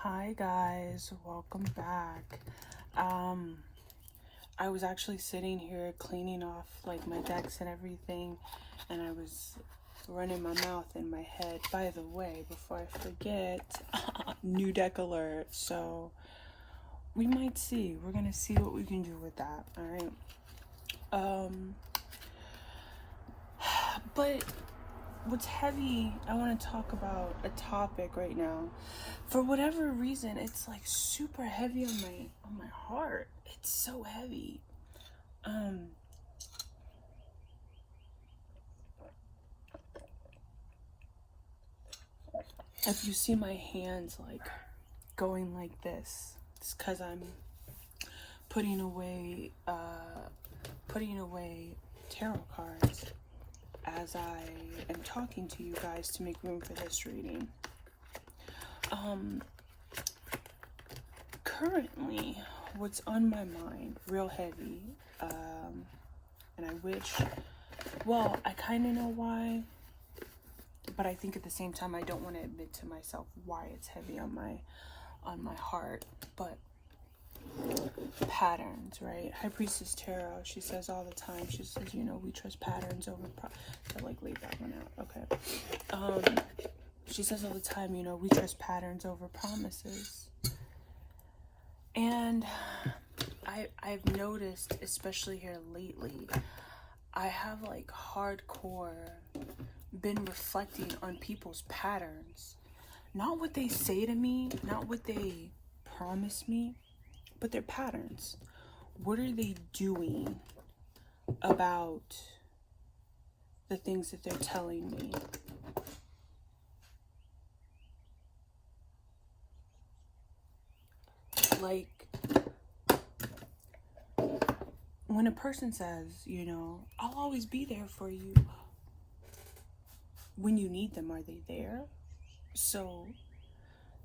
Hi guys, welcome back. I was actually sitting here cleaning off like my decks and everything, and I was running my mouth in my head. By the way, before I forget, new deck alert. So we might see. We're gonna see what we can do with that. All right. But what's heavy, I want to talk about a topic right now. For whatever reason, it's like super heavy on my heart. It's so heavy. If you see my hands like going like this, it's because I'm putting away tarot cards as I am talking to you guys to make room for this reading. Currently, what's on my mind, real heavy, and I wish, well, I kind of know why, but I think at the same time I don't want to admit to myself why it's heavy on my heart. But patterns, right? High Priestess Tarot, she says all the time, she says, you know, we trust patterns over so like leave that one out. Okay. She says all the time, you know, we trust patterns over promises. And I've noticed, especially here lately, I have like hardcore been reflecting on people's patterns. Not what they say to me, not what they promise me, but their patterns. What are they doing about the things that they're telling me? Like, when a person says, you know, I'll always be there for you, when you need them, are they there? So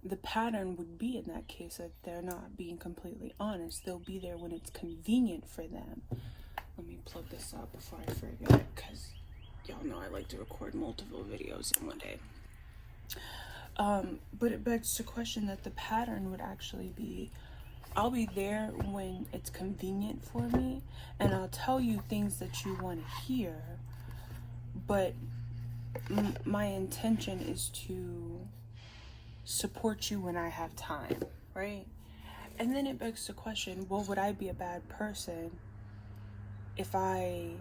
the pattern would be in that case that they're not being completely honest. They'll be there when it's convenient for them. Let me plug this up before I forget, because y'all know I like to record multiple videos in one day. But it begs to question that the pattern would actually be, I'll be there when it's convenient for me, and I'll tell you things that you want to hear, but my intention is to support you when I have time, right? And then it begs the question, well, would I be a bad person if I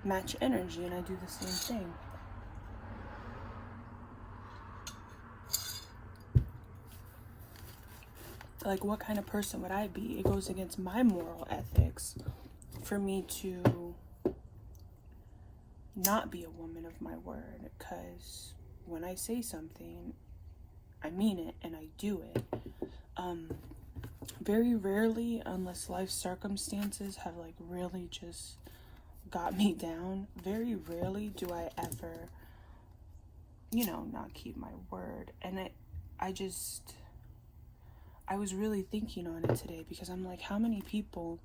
match energy and I do the same thing? Like, what kind of person would I be? It goes against my moral ethics for me to not be a woman of my word, because when I say something, I mean it and I do it. Very rarely, unless life circumstances have like really just got me down, very rarely do I ever, you know, not keep my word. And I was really thinking on it today, because I'm like, how many people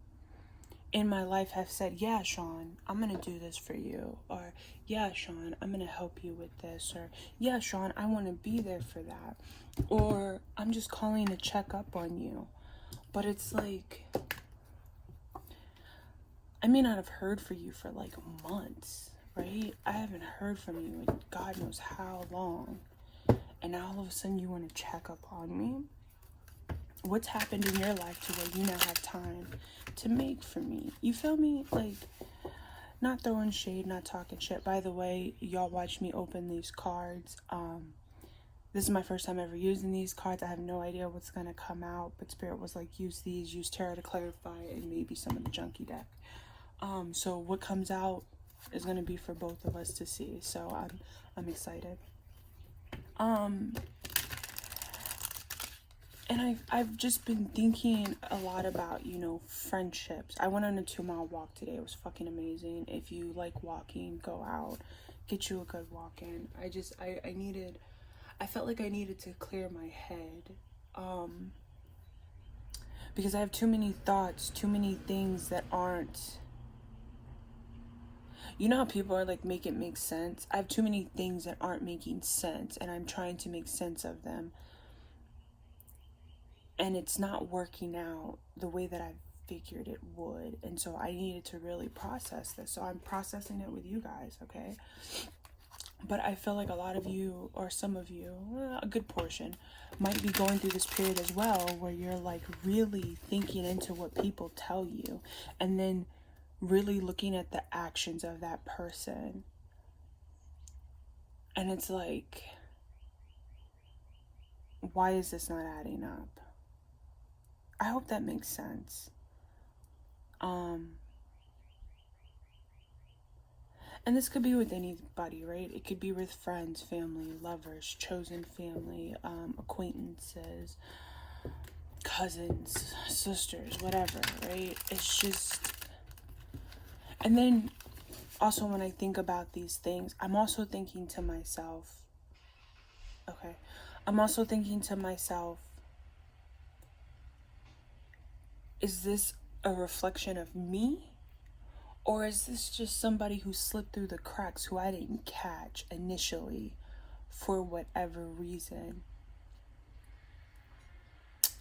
in my life have said, yeah, Sean, I'm gonna do this for you, or yeah, Sean, I'm gonna help you with this, or yeah, Sean, I want to be there for that, or I'm just calling to check up on you. But it's like, I may not have heard from you for like months, right? I haven't heard from you in God knows how long, and now all of a sudden you want to check up on me? What's happened in your life to where you now have time to make for me? You feel me? Like, not throwing shade, not talking shit. By the way, y'all watch me open these cards. This is my first time ever using these cards. I have no idea what's gonna come out, but Spirit was like, use these, use Tarot to clarify, and maybe some of the junkie deck. So what comes out is gonna be for both of us to see. So I'm excited. And I've just been thinking a lot about, you know, friendships. I went on a 2-mile walk today. It was fucking amazing. If you like walking, go out, get you a good walk in. I felt like I needed to clear my head. Because I have too many thoughts, too many things that aren't, you know how people are like, make it make sense? I have too many things that aren't making sense, and I'm trying to make sense of them. and it's not working out the way that I figured it would. And so I needed to really process this. So I'm processing it with you guys, okay? But I feel like a lot of you, or some of you, a good portion, might be going through this period as well, where you're like really thinking into what people tell you, and then really looking at the actions of that person. And it's like, why is this not adding up? I hope that makes sense. And this could be with anybody, right? It could be with friends, family, lovers, chosen family, acquaintances, cousins, sisters, whatever, right? It's just... And then also when I think about these things, I'm also thinking to myself, okay, is this a reflection of me? Or is this just somebody who slipped through the cracks who I didn't catch initially for whatever reason?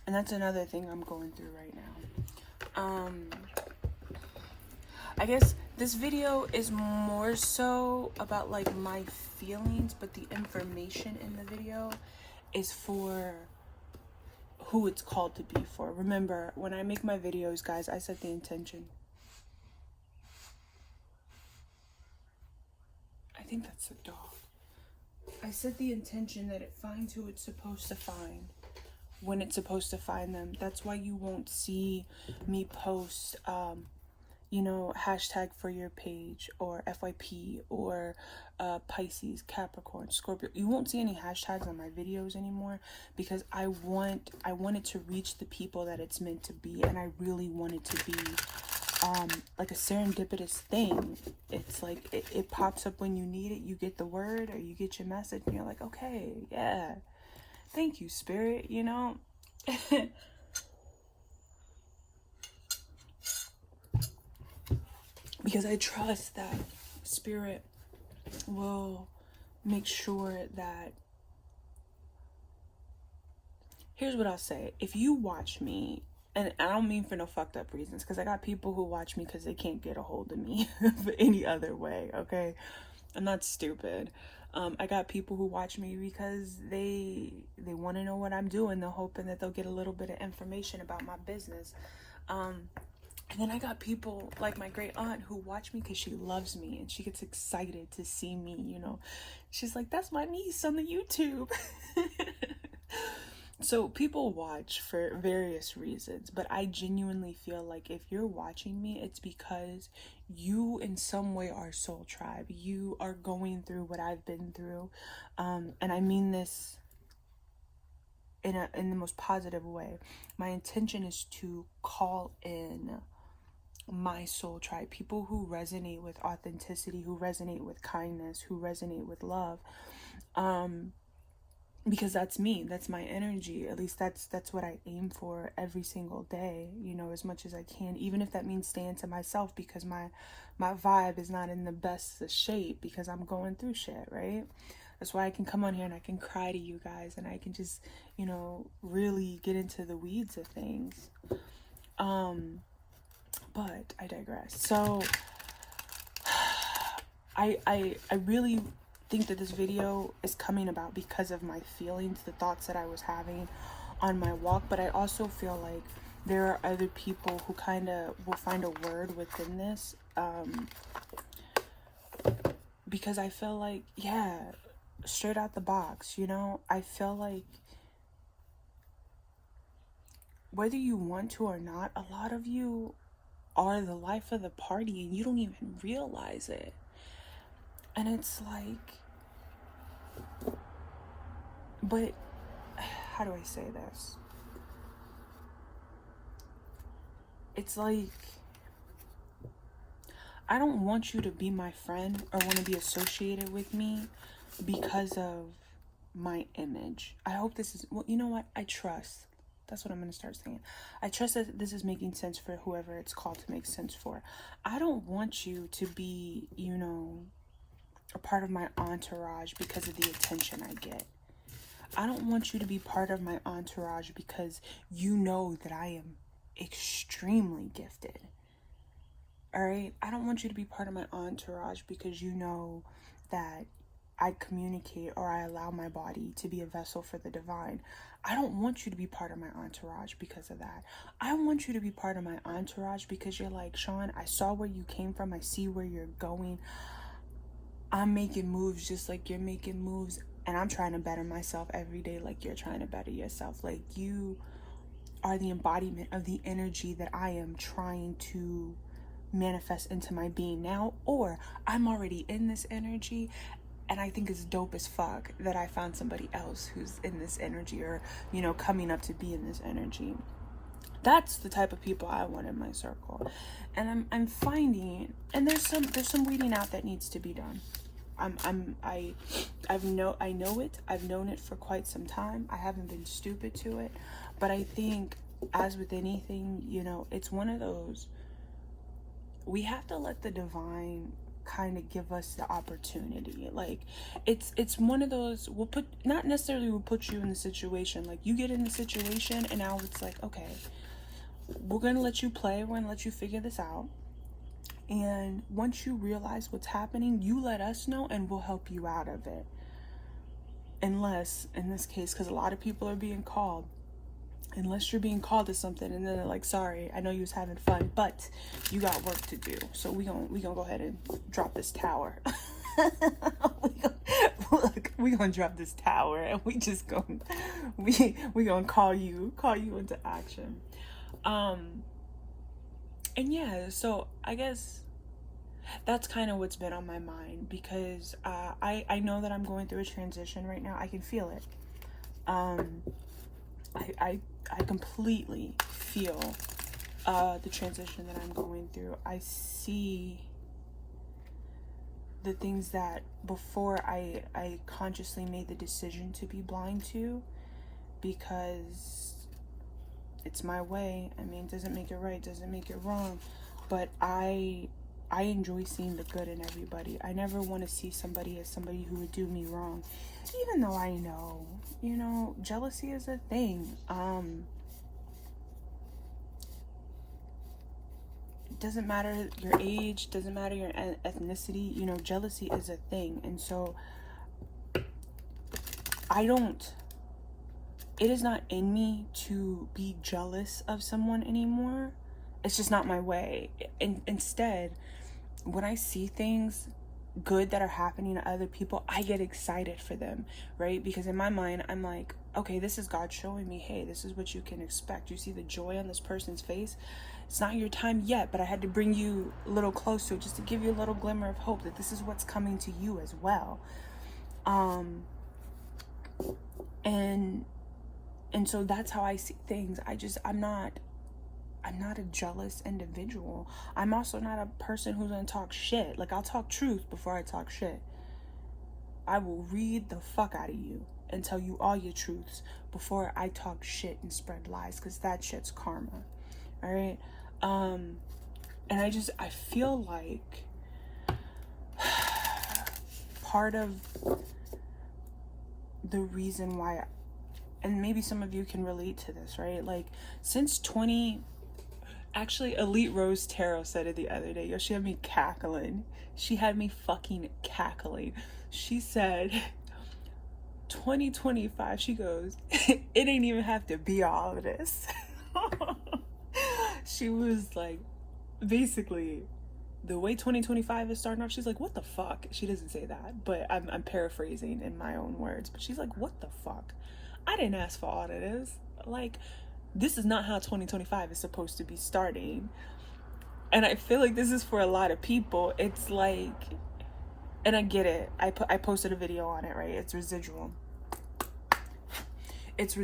And that's another thing I'm going through right now. I guess this video is more so about like my feelings, but the information in the video is for who it's called to be for. Remember, when I make my videos, guys, I set the intention. I think that's the dog. I set the intention that it finds who it's supposed to find when it's supposed to find them. That's why you won't see me post, hashtag for your page, or FYP, or Pisces, Capricorn, Scorpio. You won't see any hashtags on my videos anymore, because I want it to reach the people that it's meant to be, and I really want it to be like a serendipitous thing. It's like it pops up when you need it. You get the word, or you get your message, and you're like, okay, yeah, thank you, Spirit, because I trust that Spirit will make sure that... Here's what I'll say. If you watch me, and I don't mean for no fucked up reasons, because I got people who watch me because they can't get a hold of me any other way, okay? I'm not stupid. I got people who watch me because they want to know what I'm doing. They're hoping that they'll get a little bit of information about my business. And then I got people like my great aunt who watch me because she loves me, and she gets excited to see me, She's like, that's my niece on the YouTube. So people watch for various reasons, but I genuinely feel like if you're watching me, it's because you in some way are soul tribe. You are going through what I've been through. And I mean this in the most positive way. My intention is to call in my soul tribe, people who resonate with authenticity, who resonate with kindness, who resonate with love. Because that's me, that's my energy. At least that's what I aim for every single day, as much as I can, even if that means staying to myself, because my vibe is not in the best shape, because I'm going through shit, right? That's why I can come on here and I can cry to you guys, and I can just, really get into the weeds of things. But I digress. So I really think that this video is coming about because of my feelings, the thoughts that I was having on my walk. But I also feel like there are other people who kind of will find a word within this, because I feel like, yeah, straight out the box, I feel like whether you want to or not, a lot of you are the life of the party and you don't even realize it. And it's like, but how do I say this? It's like, I don't want you to be my friend or want to be associated with me because of my image. I hope this is, well, you know what? I trust. That's what I'm going to start saying. I trust that this is making sense for whoever it's called to make sense for. I don't want you to be, a part of my entourage because of the attention I get. I don't want you to be part of my entourage because you know that I am extremely gifted. All right? I don't want you to be part of my entourage because you know that I communicate or I allow my body to be a vessel for the divine. I don't want you to be part of my entourage because of that. I want you to be part of my entourage because you're like, Sean, I saw where you came from. I see where you're going. I'm making moves just like you're making moves. And I'm trying to better myself every day like you're trying to better yourself. Like, you are the embodiment of the energy that I am trying to manifest into my being now, or I'm already in this energy, and I think it's dope as fuck that I found somebody else who's in this energy, or, you know, coming up to be in this energy. That's the type of people I want in my circle. And I'm finding, and there's some weeding out that needs to be done. I know it. I've known it for quite some time. I haven't been stupid to it, but I think, as with anything, you know, it's one of those, we have to let the divine kind of give us the opportunity. Like, it's one of those, we'll put you in the situation, like, you get in the situation and now it's like, okay, we're gonna let you play, we're gonna let you figure this out, and once you realize what's happening, you let us know and we'll help you out of it. Unless, in this case, because a lot of people are being called, unless you're being called to something and then they're like, sorry, I know you was having fun, but you got work to do, so we gonna go ahead and drop this tower. we gonna drop this tower, and we gonna call you into action. And yeah, so I guess that's kind of what's been on my mind, because I know that I'm going through a transition right now. I can feel it. I completely feel the transition that I'm going through. I see the things that before I consciously made the decision to be blind to, because it's my way. I mean, it doesn't make it right, doesn't make it wrong, but I enjoy seeing the good in everybody. I never want to see somebody as somebody who would do me wrong, even though I know, you know, jealousy is a thing. It doesn't matter your age, doesn't matter your ethnicity, you know, jealousy is a thing. And so it is not in me to be jealous of someone anymore. It's just not my way. And instead, when I see things good that are happening to other people, I get excited for them, right? Because in my mind, I'm like, okay, this is God showing me, hey, this is what you can expect. You see the joy on this person's face. It's not your time yet, but I had to bring you a little closer just to give you a little glimmer of hope that this is what's coming to you as well. And so that's how I see things. I'm not a jealous individual. I'm also not a person who's gonna talk shit. Like, I'll talk truth before I talk shit. I will read the fuck out of you and tell you all your truths before I talk shit and spread lies, because that shit's karma. All right? And I feel like part of the reason why, and maybe some of you can relate to this, right? Like, since actually, Elite Rose Tarot said it the other day. Yo, she had me cackling. She had me fucking cackling. She said, 2025, she goes, it ain't even have to be all of this. She was like, basically, the way 2025 is starting off, she's like, what the fuck? She doesn't say that, but I'm paraphrasing in my own words. But she's like, what the fuck? I didn't ask for all of this. Like, this is not how 2025 is supposed to be starting. And I feel like this is for a lot of people. It's like, and I get it. I posted a video on it, right? It's residual. It's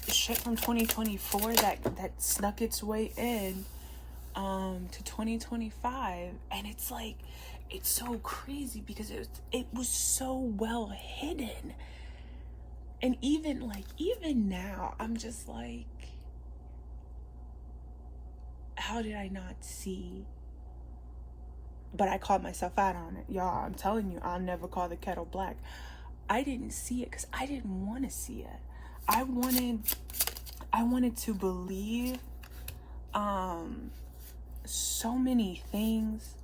shit from 2024 that snuck its way in to 2025, and it's like, it's so crazy because it was so well hidden. And even now, I'm just like, how did I not see But I called myself out on it. Y'all, I'm telling you, I'll never call the kettle black. I didn't see it because I didn't want to see it. I wanted to believe so many things.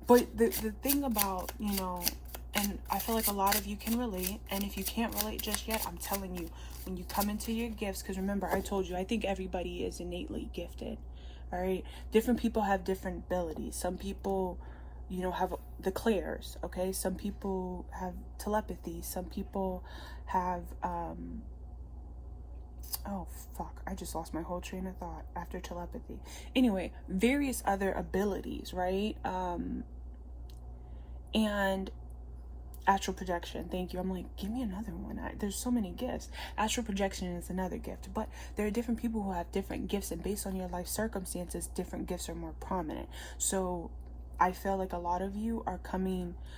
But the thing about, and I feel like a lot of you can relate, and if you can't relate just yet, I'm telling you, when you come into your gifts, because remember, I told you, I think everybody is innately gifted, all right? Different people have different abilities. Some people, have the clairs, okay? Some people have telepathy. Some people have, oh, fuck, I just lost my whole train of thought after telepathy. Anyway, various other abilities, right? And astral projection, thank you. I'm like, give me another one. There's so many gifts. Astral projection is another gift, but there are different people who have different gifts, and based on your life circumstances, different gifts are more prominent. So I feel like a lot of you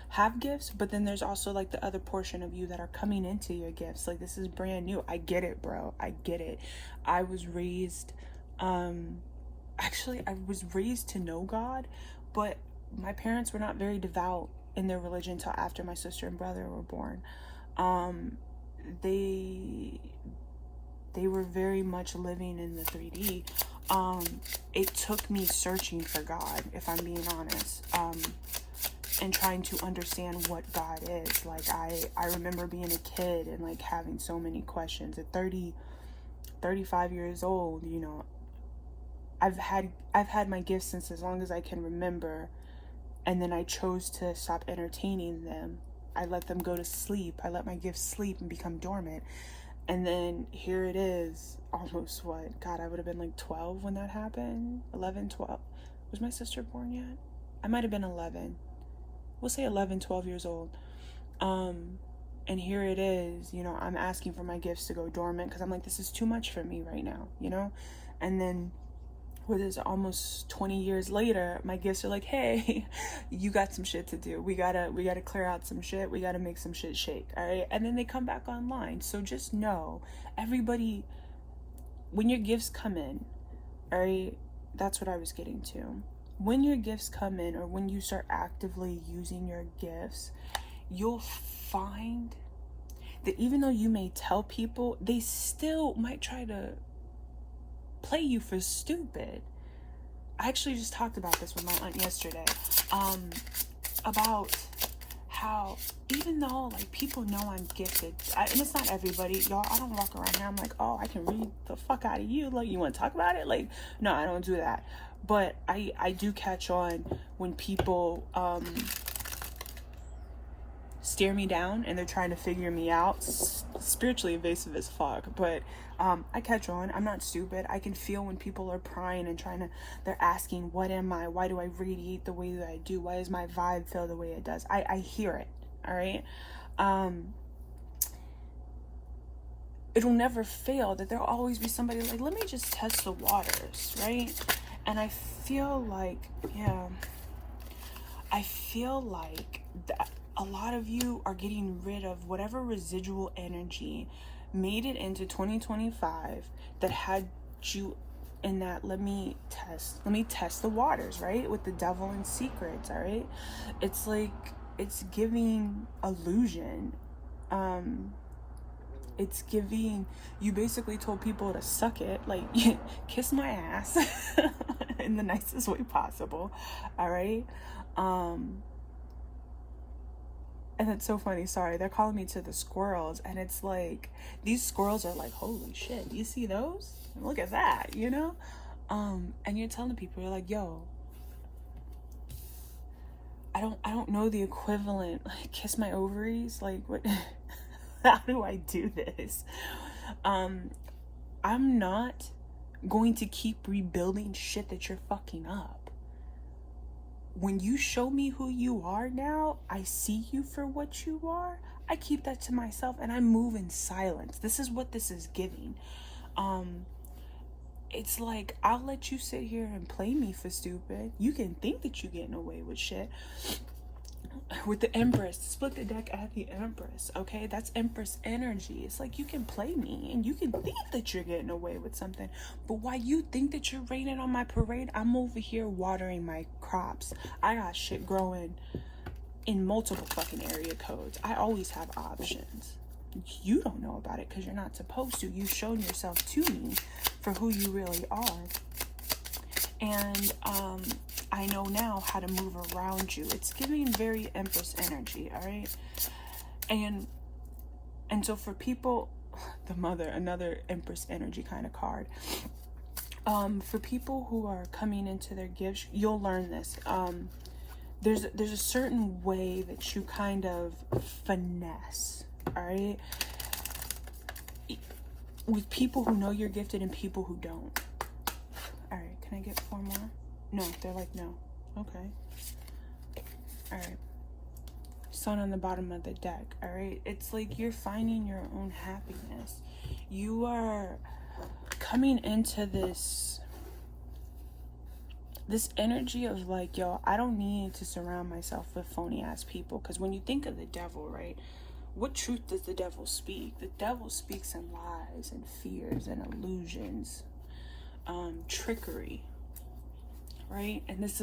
have gifts, but then there's also like the other portion of you that are coming into your gifts. Like, this is brand new. I get it, bro. I get it. I was raised, actually, I was raised to know God, but my parents were not very devout in their religion until after my sister and brother were born. They were very much living in the 3D. It took me searching for God, if I'm being honest, and trying to understand what God is. Like, I remember being a kid and like having so many questions. At 35 years old, I've had my gifts since as long as I can remember. And then I chose to stop entertaining them. I let them go to sleep. I let my gifts sleep and become dormant. And then here it is, almost what? God, I would have been like 12 when that happened. 11, 12. Was my sister born yet? I might have been 11. We'll say 11, 12 years old. And here it is, I'm asking for my gifts to go dormant because I'm like, this is too much for me right now, And then what is it, almost 20 years later, my gifts are like, hey, you got some shit to do. We gotta clear out some shit. We gotta make some shit shake. All right. And then they come back online. So just know, everybody, when your gifts come in, all right, that's what I was getting to. When your gifts come in, or when you start actively using your gifts, you'll find that even though you may tell people, they still might try to play you for stupid. I actually just talked about this with my aunt yesterday, about how even though like people know I'm gifted, and it's not everybody, y'all, I don't walk around here I'm like, oh, I can read the fuck out of you, like, you want to talk about it? Like, no, I don't do that. But I do catch on when people stare me down and they're trying to figure me out. Spiritually evasive as fuck, but I catch on. I'm not stupid. I can feel when people are prying and they're asking, what am I? Why do I radiate the way that I do? Why does my vibe feel the way it does? I hear it. All right. It'll never fail that there'll always be somebody like, let me just test the waters, right? And I feel like, that a lot of you are getting rid of whatever residual energy made it into 2025 that had you in that let me test the waters, right? With the devil and secrets, all right? It's like, it's giving illusion. It's giving, you basically told people to suck it, like, kiss my ass in the nicest way possible, all right? And it's so funny, sorry, they're calling me to the squirrels, and it's like, these squirrels are like, holy shit, do you see those? Look at that, and you're telling people, you're like, yo, I don't know the equivalent, like, kiss my ovaries, like, what? How do I do this? I'm not going to keep rebuilding shit that you're fucking up. When you show me who you are now, I see you for what you are. I keep that to myself and I move in silence. This is what this is giving. It's like, I'll let you sit here and play me for stupid. You can think that you're getting away with shit. with the Empress, split the deck at the Empress, okay? That's Empress energy. It's like, you can play me and you can think that you're getting away with something, but while you think that you're raining on my parade, I'm over here watering my crops. I got shit growing in multiple fucking area codes. I always have options. You don't know about it because you're not supposed to. You've shown yourself to me for who you really are. And I know now how to move around you. It's giving very Empress energy, all right? And so for people, the Mother, another Empress energy kind of card. For people who are coming into their gifts, you'll learn this. There's a certain way that you kind of finesse, all right? With people who know you're gifted and people who don't. All right, can I get 4 more? No, they're like, no. Okay. All right. Sun on the bottom of the deck, all right? It's like you're finding your own happiness. You are coming into this energy of like, yo, I don't need to surround myself with phony ass people. Because when you think of the devil, right, what truth does the devil speak? The devil speaks in lies and fears and illusions, trickery, right? And these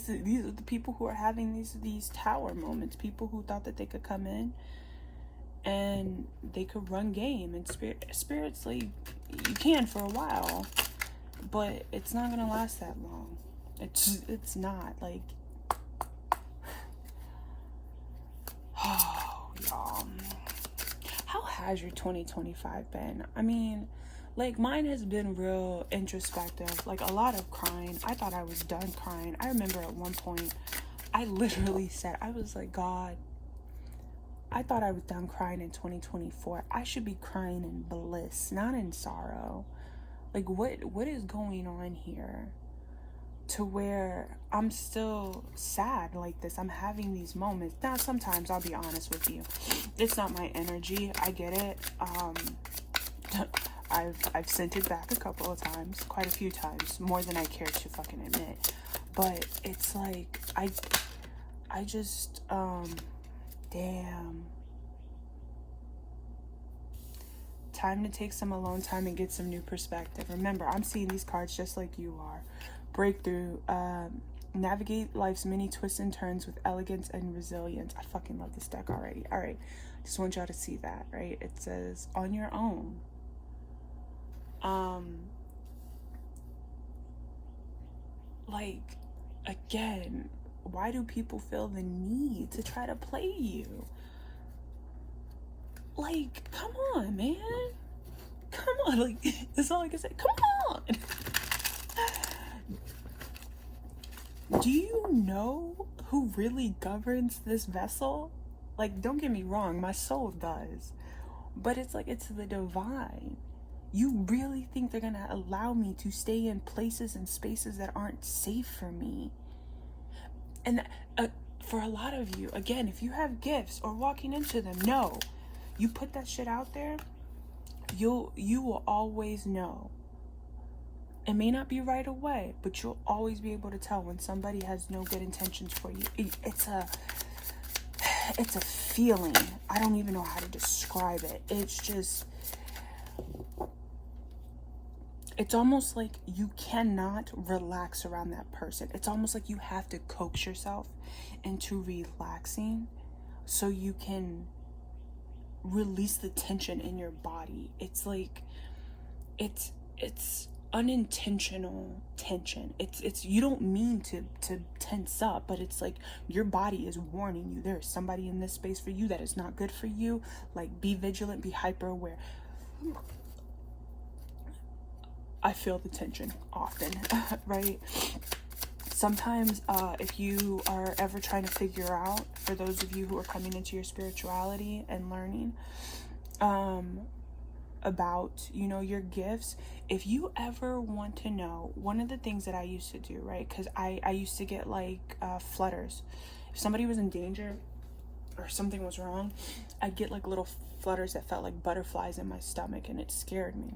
are the people who are having these tower moments. People who thought that they could come in and they could run game. And spirits, like, you can for a while, but it's not gonna last that long. It's not, like, oh, y'all, how has your 2025 been? I mean, like, mine has been real introspective, like a lot of crying. I thought I was done crying. I remember at one point I literally said, I was like, God, I thought I was done crying in 2024. I should be crying in bliss, not in sorrow. Like, what is going on here to where I'm still sad like this? I'm having these moments. Now, sometimes, I'll be honest with you, it's not my energy. I get it. I've sent it back a couple of times, quite a few times, more than I care to fucking admit. But it's like, I just, damn. Time to take some alone time and get some new perspective. Remember, I'm seeing these cards just like you are. Breakthrough. Navigate life's many twists and turns with elegance and resilience. I fucking love this deck already. All right. Just want y'all to see that, right? It says, on your own. Like, again, why do people feel the need to try to play you? Like, come on, man. Come on. Like, that's all I can say. Come on. Do you know who really governs this vessel? Like, don't get me wrong, my soul does. But it's like, it's the divine. You really think they're gonna allow me to stay in places and spaces that aren't safe for me? And for a lot of you, again, if you have gifts or walking into them, no. You put that shit out there, you will always know. It may not be right away, but you'll always be able to tell when somebody has no good intentions for you. It's a feeling. I don't even know how to describe it. It's just, it's almost like you cannot relax around that person. It's almost like you have to coax yourself into relaxing so you can release the tension in your body. It's like, it's unintentional tension. It's you don't mean to tense up, but it's like your body is warning you, there's somebody in this space for you that is not good for you. Like, be vigilant, be hyper aware. I feel the tension often, right? Sometimes, if you are ever trying to figure out, for those of you who are coming into your spirituality and learning about, you know, your gifts, if you ever want to know, one of the things that I used to do, right, because I used to get like flutters. If somebody was in danger or something was wrong, I'd get like little flutters that felt like butterflies in my stomach, and it scared me.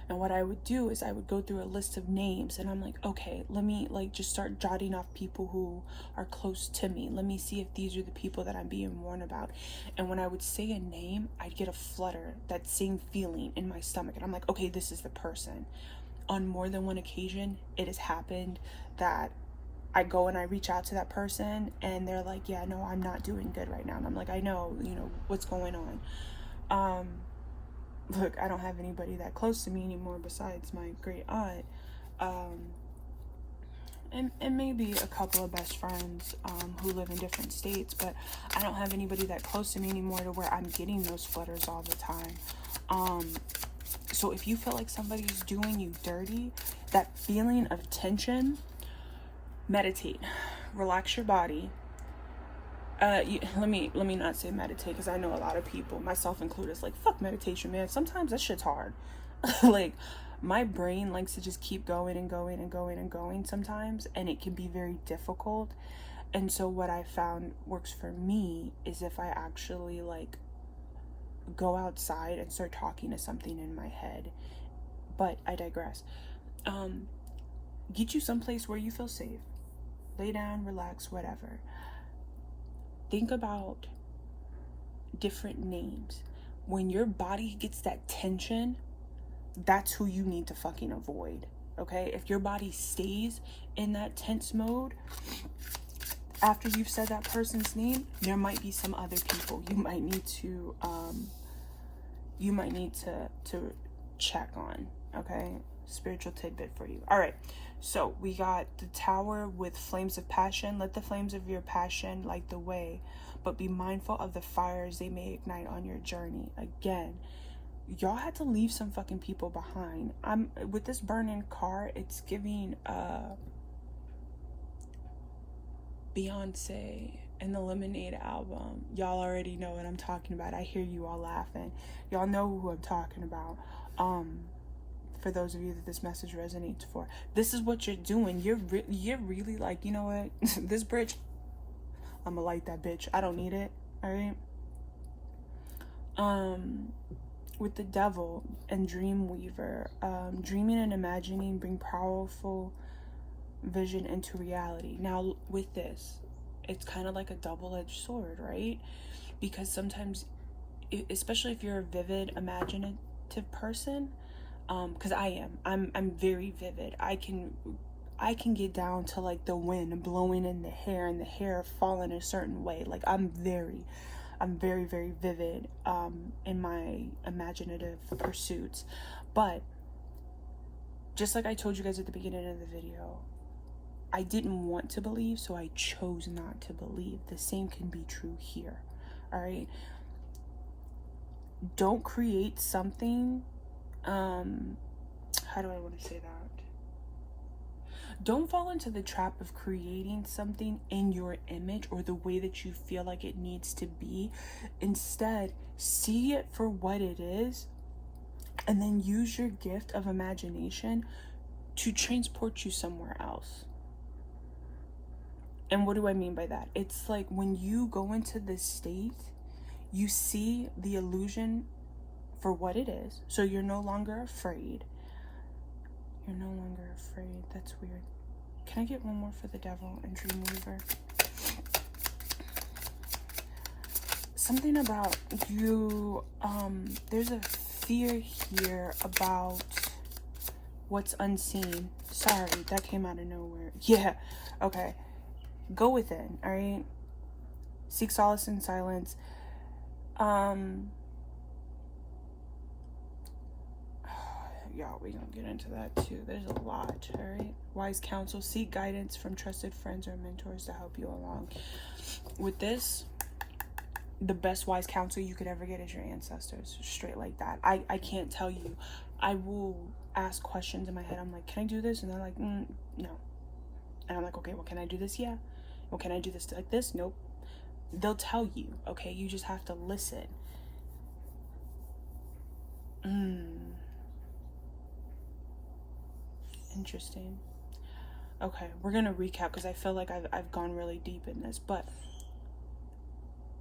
And what I would do is I would go through a list of names, and I'm like, okay, let me like just start jotting off people who are close to me. Let me see if these are the people that I'm being warned about. And when I would say a name, I'd get a flutter, that same feeling in my stomach. And I'm like, okay, this is the person. On more than one occasion, it has happened that I go and I reach out to that person and they're like, yeah, no, I'm not doing good right now. And I'm like, I know, what's going on. Look, I don't have anybody that close to me anymore besides my great aunt. And maybe a couple of best friends who live in different states, but I don't have anybody that close to me anymore to where I'm getting those flutters all the time. So if you feel like somebody's doing you dirty, that feeling of tension, meditate, relax your body. Let me not say meditate, because I know a lot of people, myself included, is like, fuck meditation, man. Sometimes that shit's hard. Like, my brain likes to just keep going and going and going and going sometimes, and it can be very difficult. And so what I found works for me is if I actually like go outside and start talking to something in my head. But I digress. Get you someplace where you feel safe. Lay down, relax, whatever. Think about different names. When your body gets that tension, that's who you need to fucking avoid. Okay? If your body stays in that tense mode, after you've said that person's name, there might be some other people you might need to check on. Okay? Spiritual tidbit for you. All right. So we got the Tower with flames of passion. Let the flames of your passion light the way, but be mindful of the fires they may ignite on your journey. Again, y'all had to leave some fucking people behind. I'm with this burning car, it's giving Beyonce and the Lemonade album. Y'all already know what I'm talking about. I hear you all laughing. Y'all know who I'm talking about. For those of you that this message resonates for, this is what you're doing. You're really like, you know what? This bridge, I'm gonna light that bitch. I don't need it. All right. With the Devil and Dreamweaver, dreaming and imagining bring powerful vision into reality. Now with this, it's kind of like a double-edged sword, right? Because sometimes, especially if you're a vivid, imaginative person, because I'm very vivid. I can get down to like the wind blowing in the hair and the hair falling a certain way. Like I'm very, very vivid in my imaginative pursuits. But just like I told you guys at the beginning of the video, I didn't want to believe, so I chose not to believe. The same can be true here. All right. Don't create something. How do I want to say that? Don't fall into the trap of creating something in your image or the way that you feel like it needs to be. Instead, see it for what it is, and then use your gift of imagination to transport you somewhere else. And what do I mean by that? It's like when you go into this state, you see the illusion for what it is. So you're no longer afraid. You're no longer afraid. That's weird. Can I get one more for the Devil and Dreamweaver? Something about you, there's a fear here about what's unseen. Sorry, that came out of nowhere. Yeah, okay. Go within, all right? Seek solace in silence. Y'all, we gonna get into that too. There's a lot, all right? Wise counsel. Seek guidance from trusted friends or mentors to help you along. With this, the best wise counsel you could ever get is your ancestors. Straight like that. I can't tell you. I will ask questions in my head. I'm like, can I do this? And they're like, no. And I'm like, okay, well, can I do this? Yeah. Well, can I do this like this? Nope. They'll tell you, okay? You just have to listen. Interesting. Okay, we're gonna recap because I feel like I've gone really deep in this. But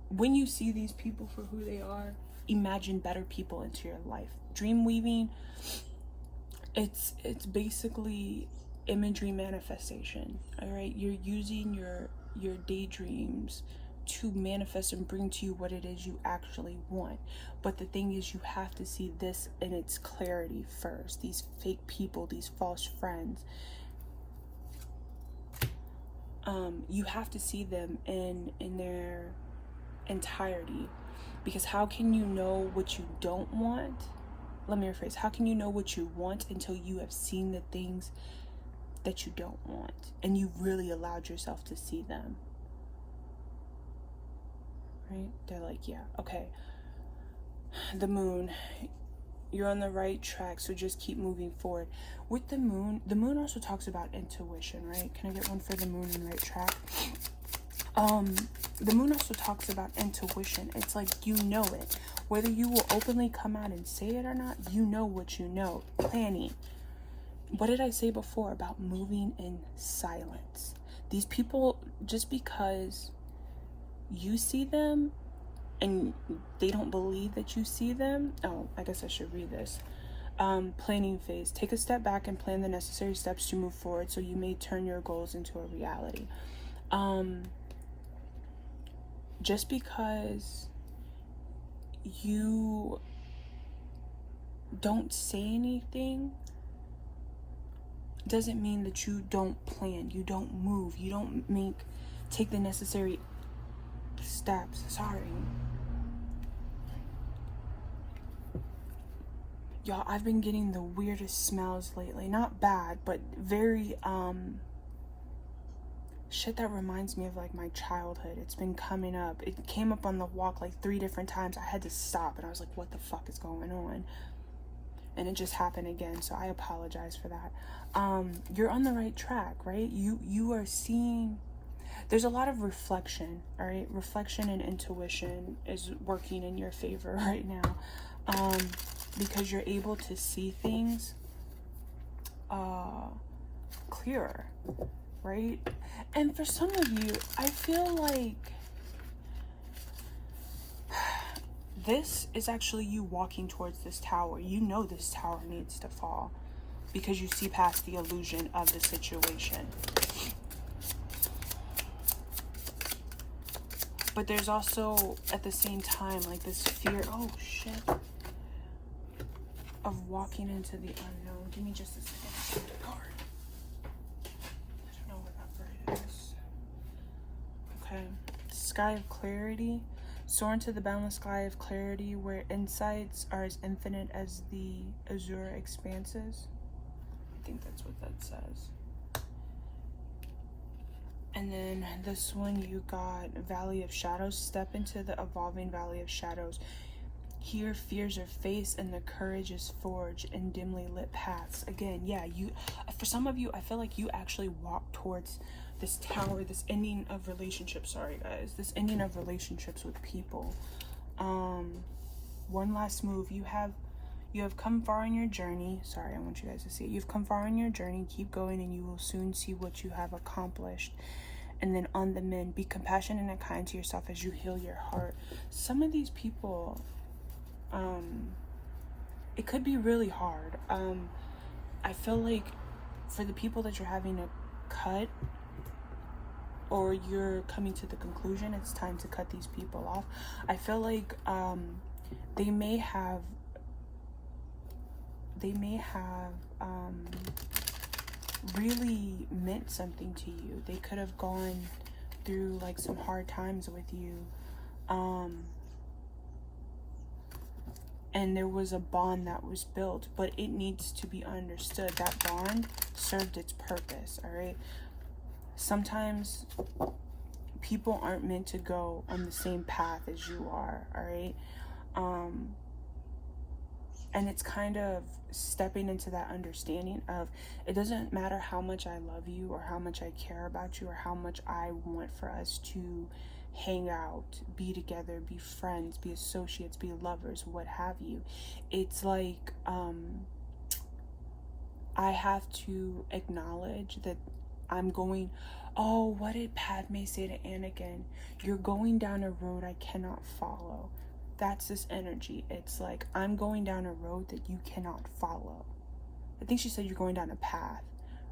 when you see these people for who they are, imagine better people into your life. Dream weaving, It's basically imagery manifestation. All right, you're using your daydreams to manifest and bring to you what it is you actually want. But the thing is, you have to see this in its clarity first. These fake people, these false friends, you have to see them in their entirety. Because how can you know what you don't want? Let me rephrase. How can you know what you want until you have seen the things that you don't want and you really allowed yourself to see them? Right? They're like, yeah, okay. The moon, you're on the right track, so just keep moving forward. With the moon also talks about intuition, right? Can I get one for the moon and right track? The moon also talks about intuition. It's like, you know it. Whether you will openly come out and say it or not, you know what you know. Planning. What did I say before about moving in silence? These people, just because you see them and they don't believe that you see them. Oh, I guess I should read this. Planning phase. Take a step back and plan the necessary steps to move forward so you may turn your goals into a reality. Just because you don't say anything doesn't mean that you don't plan, you don't move, you don't take the necessary steps. Sorry. Y'all, I've been getting the weirdest smells lately. Not bad, but very, shit that reminds me of like my childhood. It's been coming up. It came up on the walk like 3 different times. I had to stop and I was like, what the fuck is going on? And it just happened again, so I apologize for that. You're on the right track, right? You are seeing, there's a lot of reflection, all right? Reflection and intuition is working in your favor right now, because you're able to see things clearer, right? And for some of you, I feel like this is actually you walking towards this tower. You know this tower needs to fall because you see past the illusion of the situation. But there's also, at the same time, like this fear, oh shit, of walking into the unknown. Give me just a second. Card. I don't know what that bird is. Okay. Sky of clarity. Soar into the boundless sky of clarity where insights are as infinite as the azure expanses. I think that's what that says. And then this one you got Valley of Shadows. Step into the evolving Valley of Shadows. Here fears are faced and the courage is forged in dimly lit paths. Again, yeah, for some of you, I feel like you actually walk towards this tower, this ending of relationships. Sorry guys, this ending of relationships with people. One last move. You have come far in your journey. Sorry, I want you guys to see it. You've come far in your journey. Keep going and you will soon see what you have accomplished. And then on the mend, be compassionate and kind to yourself as you heal your heart. Some of these people, it could be really hard. I feel like for the people that you're having to cut, or you're coming to the conclusion it's time to cut these people off, I feel like they may have really meant something to you. They could have gone through like some hard times with you, and there was a bond that was built, but it needs to be understood that bond served its purpose. All right, sometimes people aren't meant to go on the same path as you are. All right, and it's kind of stepping into that understanding of, it doesn't matter how much I love you or how much I care about you or how much I want for us to hang out, be together, be friends, be associates, be lovers, what have you. It's like, I have to acknowledge that I'm going, oh, what did Padme say to Anakin? You're going down a road I cannot follow. That's this energy. It's like, I'm going down a road that you cannot follow. I think she said you're going down a path.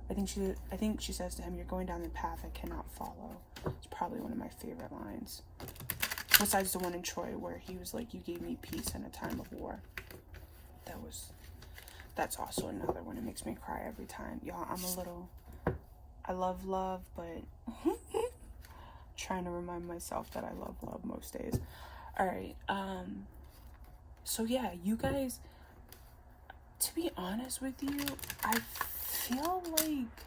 I think she says to him, you're going down the path I cannot follow. It's probably one of my favorite lines. Besides the one in Troy where he was like, you gave me peace in a time of war. That's also another one that makes me cry every time. Y'all, I love love, but trying to remind myself that I love love most days. All right. So yeah, you guys, to be honest with you, I feel like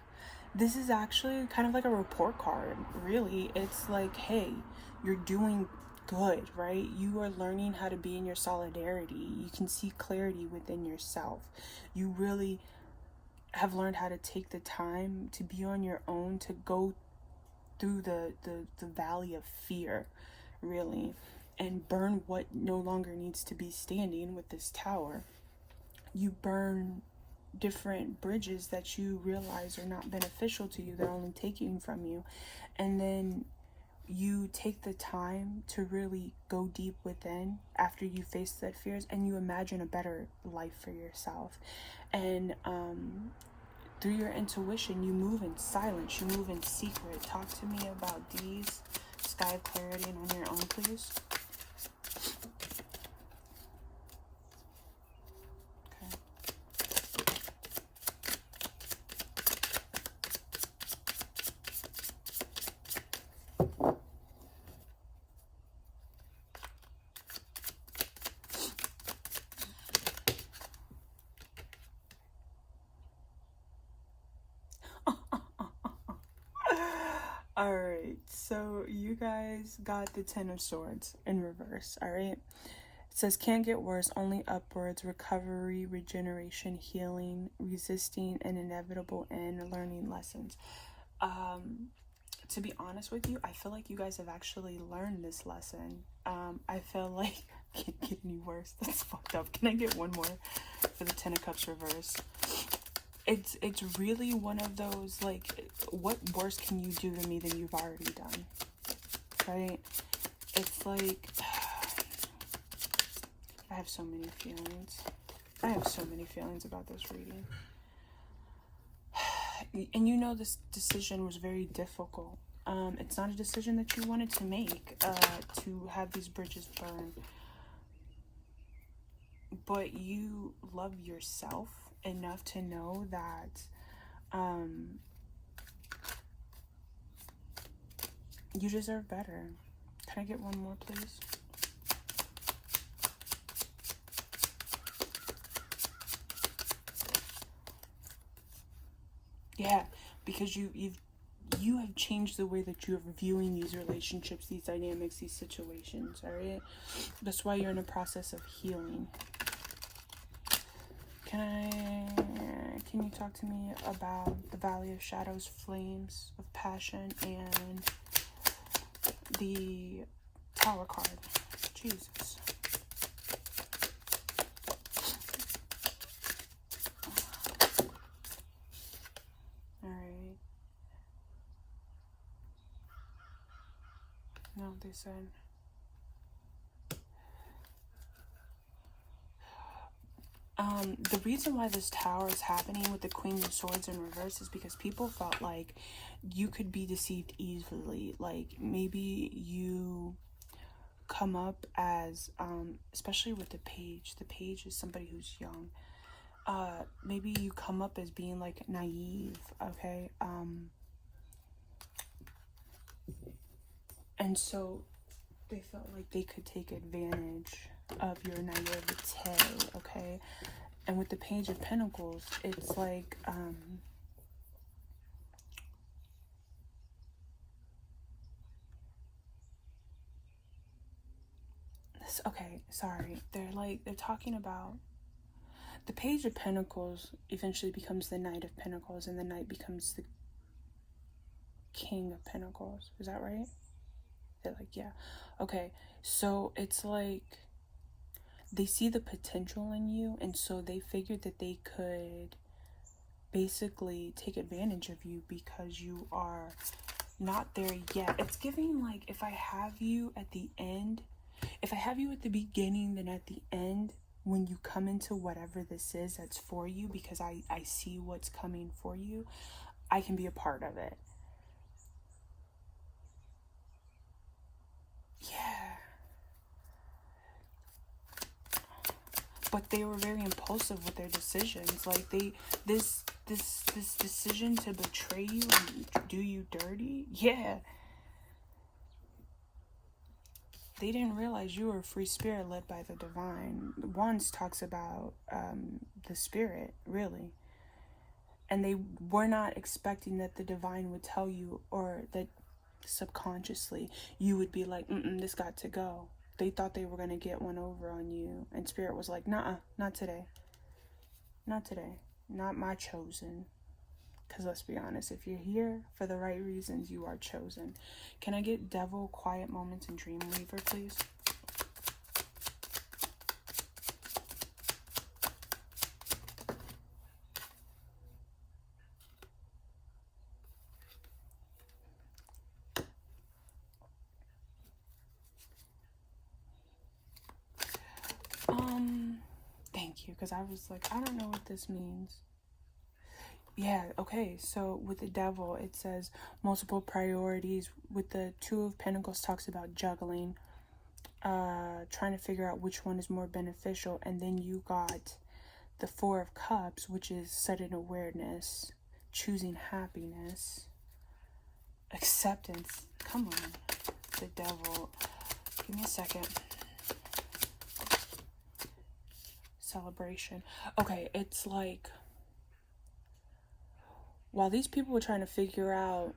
this is actually kind of like a report card, really. It's like, hey, you're doing good, right? You are learning how to be in your solidarity. You can see clarity within yourself. You really have learned how to take the time to be on your own, to go through the valley of fear, really, and burn what no longer needs to be standing with this tower. You burn different bridges that you realize are not beneficial to you. They're only taking from you. And then you take the time to really go deep within after you face that fears, and you imagine a better life for yourself. And through your intuition, you move in silence, you move in secret. Talk to me about these. Sky of clarity and on your own, please. Alright, so you guys got the Ten of Swords in reverse, alright? It says, can't get worse, only upwards, recovery, regeneration, healing, resisting an inevitable end, learning lessons. To be honest with you, I feel like you guys have actually learned this lesson. I feel like, can't get any worse, that's fucked up. Can I get one more for the Ten of Cups reverse? It's really one of those, like, what worse can you do to me than you've already done, right? It's like, I have so many feelings. I have so many feelings about this reading. And you know this decision was very difficult. It's not a decision that you wanted to make, to have these bridges burn. But you love yourself enough to know that you deserve better. Can I get one more, please? Yeah, because you have changed the way that you're viewing these relationships, these dynamics, these situations, all right? That's why you're in a process of healing. Can you talk to me about the Valley of Shadows, Flames of Passion, and the Tower card? Jesus. Alright. No, they said... the reason why this tower is happening with the Queen of Swords in reverse is because people felt like you could be deceived easily. Like, maybe you come up as, especially with the Page. The Page is somebody who's young. Maybe you come up as being, like, naive, okay? And so they felt like they could take advantage of your naivete, okay? And with the Page of Pentacles, it's like, okay, sorry. They're talking about the Page of Pentacles eventually becomes the Knight of Pentacles, and the Knight becomes the King of Pentacles. Is that right? They're like, yeah. Okay, so it's like they see the potential in you, and so they figured that they could basically take advantage of you because you are not there yet. It's giving like, if I have you at the end, if I have you at the beginning, then at the end when you come into whatever this is that's for you, because I see what's coming for you, I can be a part of it. Yeah. But they were very impulsive with their decisions. Like this decision to betray you and do you dirty, yeah. They didn't realize you were a free spirit led by the divine. Wands talks about the spirit, really. And they were not expecting that the divine would tell you, or that subconsciously you would be like, this got to go. They thought they were going to get one over on you. And spirit was like, nah, not today. Not today. Not my chosen. Because let's be honest, if you're here for the right reasons, you are chosen. Can I get Devil, Quiet Moments, and Dream Weaver, please? Thank you, because I was like, I don't know what this means. Yeah, okay, so with the Devil, it says multiple priorities. With the Two of Pentacles, talks about juggling, trying to figure out which one is more beneficial. And then you got the Four of Cups, which is sudden awareness, choosing happiness, acceptance. Come on, the Devil. Give me a second. Celebration. Okay, it's like, while these people were trying to figure out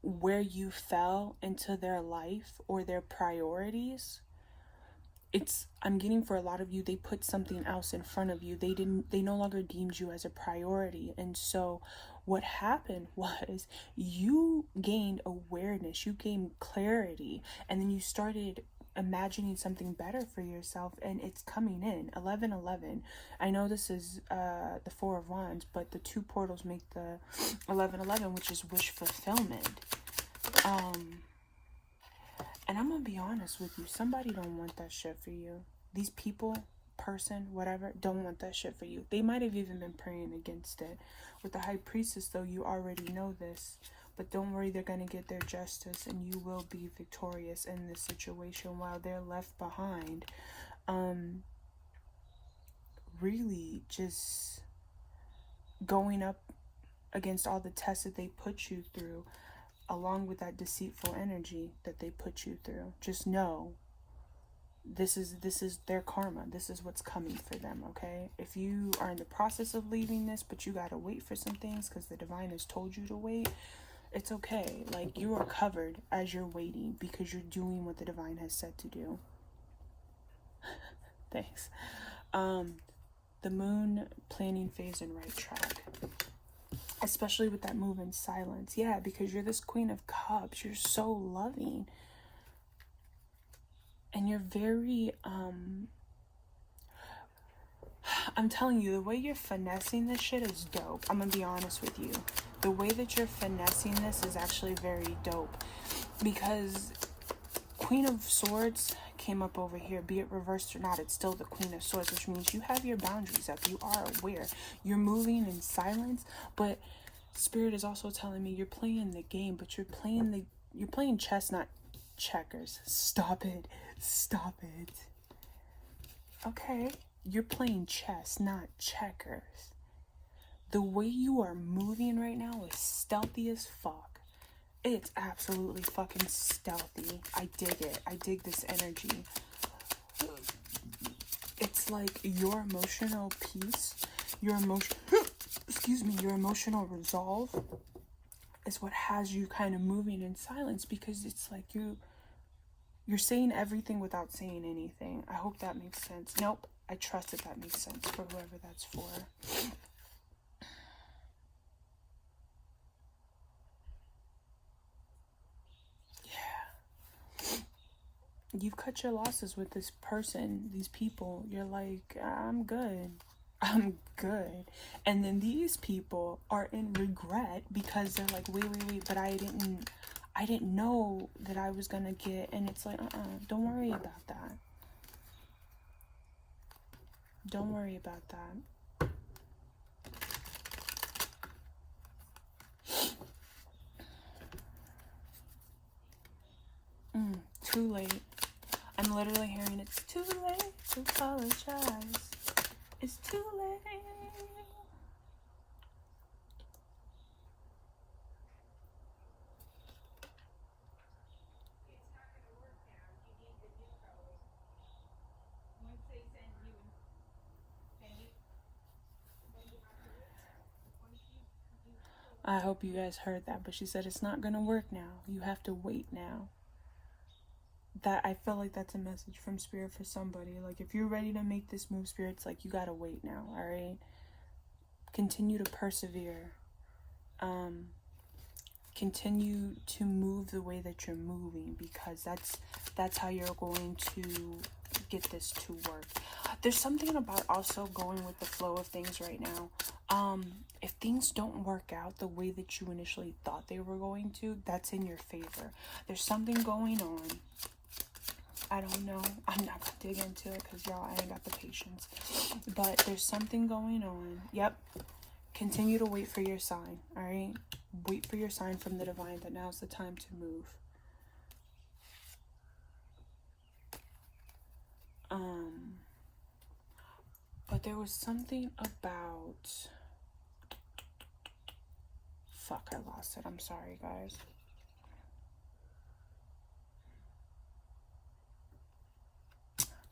where you fell into their life or their priorities, I'm getting, for a lot of you, they put something else in front of you. They no longer deemed you as a priority. And so what happened was you gained awareness, you gained clarity, and then you started imagining something better for yourself, and it's coming in. 1111. I know this is the Four of Wands, but the two portals make the 1111, which is wish fulfillment. And I'm gonna be honest with you, somebody don't want that shit for you. These people, person, whatever, don't want that shit for you. They might have even been praying against it. With the High Priestess, though, you already know this. But don't worry, they're gonna get their justice, and you will be victorious in this situation, while they're left behind. Really just going up against all the tests that they put you through, along with that deceitful energy that they put you through. Just know this is their karma. This is what's coming for them, okay? If you are in the process of leaving this, but you gotta wait for some things because the divine has told you to wait, it's okay. Like, you are covered as you're waiting, because you're doing what the divine has said to do. Thanks. The Moon, planning phase, and right track. Especially with that move in silence. Yeah, because you're this Queen of Cups. You're so loving. And you're very, I'm telling you, the way you're finessing this shit is dope. I'm gonna be honest with you. The way that you're finessing this is actually very dope. Because Queen of Swords came up over here, be it reversed or not, it's still the Queen of Swords, which means you have your boundaries up. You are aware. You're moving in silence, but Spirit is also telling me you're playing the game, but you're playing chess, not checkers. Stop it. Stop it. Okay? You're playing chess, not checkers. The way you are moving right now is stealthy as fuck. It's absolutely fucking stealthy. I dig it. I dig this energy. It's like your emotional peace, your emotional resolve is what has you kind of moving in silence, because it's like you're saying everything without saying anything. I hope that makes sense. Nope. I trust that makes sense for whoever that's for. You've cut your losses with this person, these people. You're like, I'm good. I'm good. And then these people are in regret because they're like, wait, but I didn't know that I was gonna get, and it's like, don't worry about that. Don't worry about that. Too late. I'm literally hearing it's too late to apologize. It's too late. I hope you guys heard that, but she said it's not gonna work now. You have to wait now. That, I feel like that's a message from Spirit for somebody. Like, if you're ready to make this move, Spirit's like, you gotta wait now, alright? Continue to persevere. Continue to move the way that you're moving, because that's how you're going to get this to work. There's something about also going with the flow of things right now. If things don't work out the way that you initially thought they were going to, that's in your favor. There's something going on. I don't know. I'm not gonna dig into it because y'all, I ain't got the patience. But there's something going on. Yep. Continue to wait for your sign. All right. Wait for your sign from the divine that now's the time to move. But there was something about... Fuck, I lost it. I'm sorry, guys.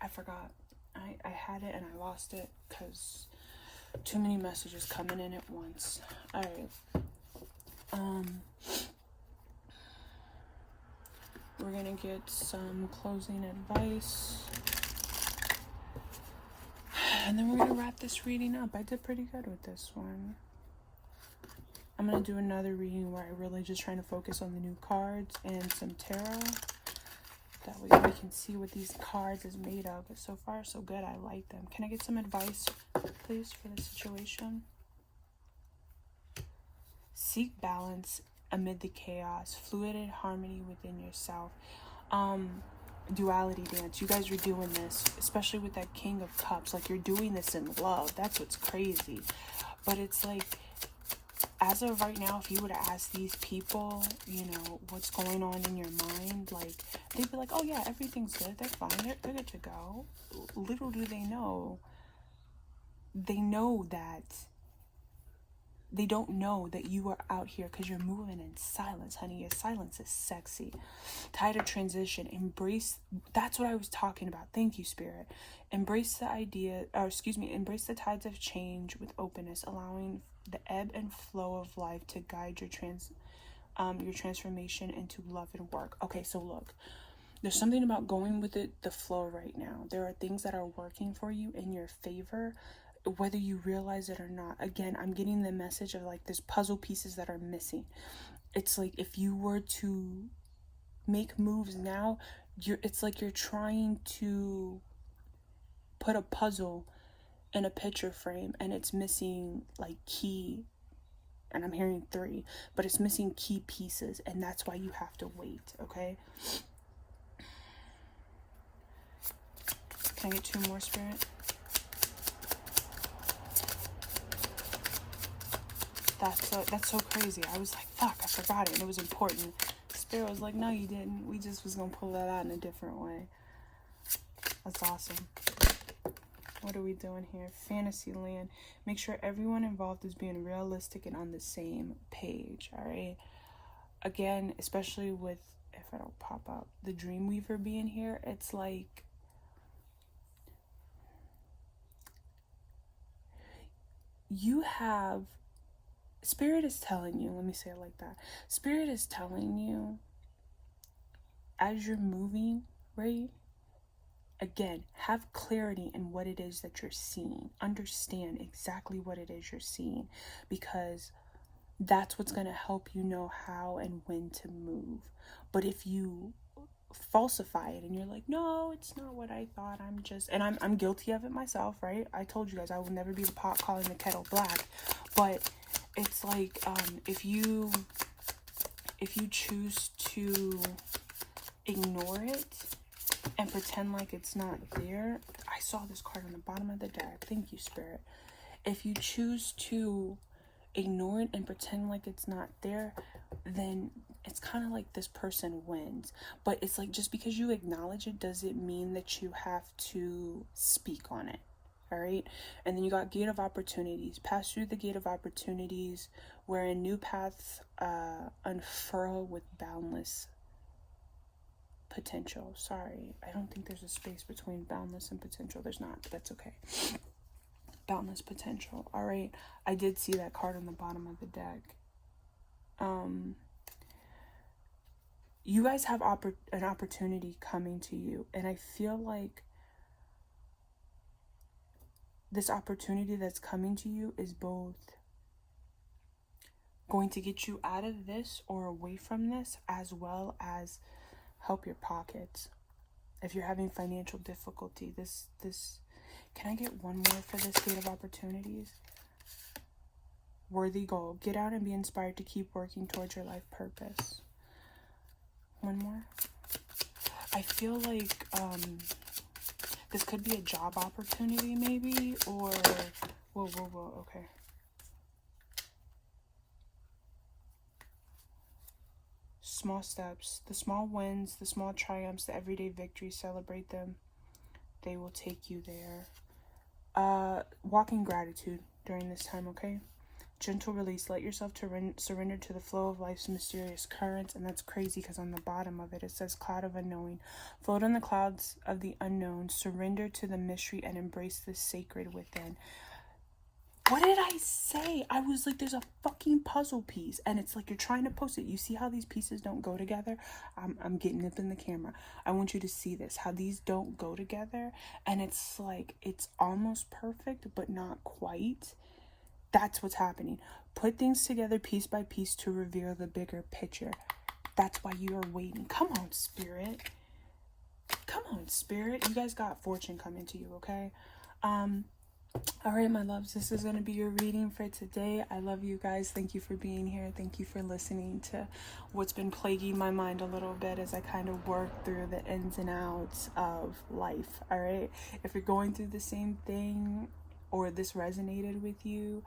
I forgot. I had it and I lost it because too many messages coming in at once. Alright. We're gonna get some closing advice. And then we're gonna wrap this reading up. I did pretty good with this one. I'm gonna do another reading where I really just trying to focus on the new cards and some tarot. That way we can see what these cards is made of. But so far, so good. I like them. Can I get some advice, please, for the situation? Seek balance amid the chaos. Fluid harmony within yourself. Duality dance. You guys are doing this, especially with that King of Cups. Like, you're doing this in love. That's what's crazy. But it's like, as of right now, if you were to ask these people, you know, what's going on in your mind, like, they'd be like, oh yeah, everything's good, they're fine, they're good to go. Little do they know that they don't know that you are out here because you're moving in silence, honey. Your silence is sexy. Tide of transition. Embrace. That's what I was talking about. Thank you, Spirit. Embrace the idea, or excuse me, embrace the tides of change with openness, allowing the ebb and flow of life to guide your transformation into love and work. Okay, so look. There's something about going with the flow right now. There are things that are working for you in your favor, whether you realize it or not. Again, I'm getting the message of like, there's puzzle pieces that are missing. It's like, if you were to make moves now, it's like you're trying to put a puzzle in a picture frame and it's missing like key, and I'm hearing 3, but it's missing key pieces, and that's why you have to wait. Okay, can I get 2 more, Spirit? That's so crazy. I was like, fuck, I forgot it, and it was important. Spirit was like, no, you didn't. We just was gonna pull that out in a different way. That's awesome. What are we doing here? Fantasyland. Make sure everyone involved is being realistic and on the same page. All right. Again, especially with, if I don't pop up, the Dreamweaver being here, it's like, you have, Spirit is telling you, let me say it like that. Spirit is telling you, as you're moving, right? Again, have clarity in what it is that you're seeing. Understand exactly what it is you're seeing, because that's what's going to help you know how and when to move. But if you falsify it and you're like, no, it's not what I thought, I'm just, and I'm guilty of it myself, right? I told you guys I will never be the pot calling the kettle black. But it's like, if you choose to ignore it and pretend like it's not there, I saw this card on the bottom of the deck. Thank you, Spirit. If you choose to ignore it and pretend like it's not there, then it's kind of like this person wins. But it's like, just because you acknowledge it doesn't mean that you have to speak on it. All right. And then you got Gate of Opportunities. Pass through the Gate of Opportunities, wherein new paths unfurl with boundless potential. Sorry, I don't think there's a space between boundless and potential. There's not, but that's okay. Boundless potential. All right. I did see that card on the bottom of the deck. You guys have an opportunity coming to you, and I feel like this opportunity that's coming to you is both going to get you out of this or away from this, as well as help your pockets. If you're having financial difficulty, this can I get one more for this Gate of Opportunities? Worthy goal. Get out and be inspired to keep working towards your life purpose. One more. I feel like this could be a job opportunity, maybe, or whoa, okay. Small steps, the small wins, the small triumphs, the everyday victories, celebrate them. They will take you there. Walk in gratitude during this time, okay? Gentle release. Let yourself surrender to the flow of life's mysterious currents. And that's crazy because on the bottom of it, it says cloud of unknowing. Float on the clouds of the unknown. Surrender to the mystery and embrace the sacred within. What did I say? I was like, there's a fucking puzzle piece, and it's like you're trying to post it. You see how these pieces don't go together? I'm getting up in the camera. I want you to see this, how these don't go together, and it's like, it's almost perfect, but not quite. That's what's happening. Put things together piece by piece to reveal the bigger picture. That's why you are waiting. Come on, Spirit. Come on, Spirit. You guys got fortune coming to you, okay? All right, my loves, this is going to be your reading for today. I love you guys. Thank you for being here. Thank you for listening to what's been plaguing my mind a little bit as I kind of work through the ins and outs of life. All right. If you're going through the same thing or this resonated with you,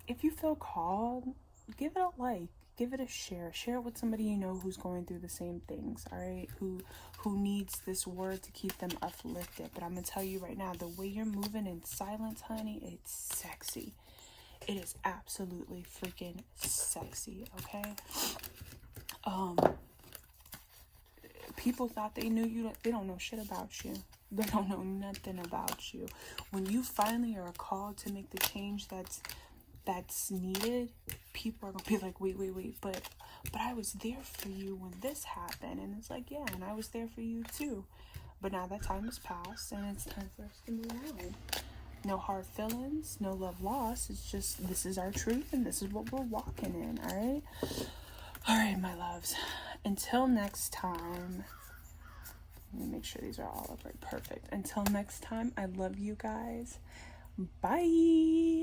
if you feel called, give it a like. Give it a share. Share it with somebody you know who's going through the same things, all right? Who needs this word to keep them uplifted. But I'm going to tell you right now, the way you're moving in silence, honey, it's sexy. It is absolutely freaking sexy, okay? People thought they knew you. They don't know shit about you. They don't know nothing about you. When you finally are called to make the change that's needed, people are gonna be like, wait, but I was there for you when this happened. And it's like, yeah, and I was there for you too, but now that time has passed and it's time for us to move on. No hard feelings, no love lost. It's just, this is our truth and this is what we're walking in. All right, my loves, until next time. Let me make sure these are all up right. Perfect. Until next time, I love you guys. Bye.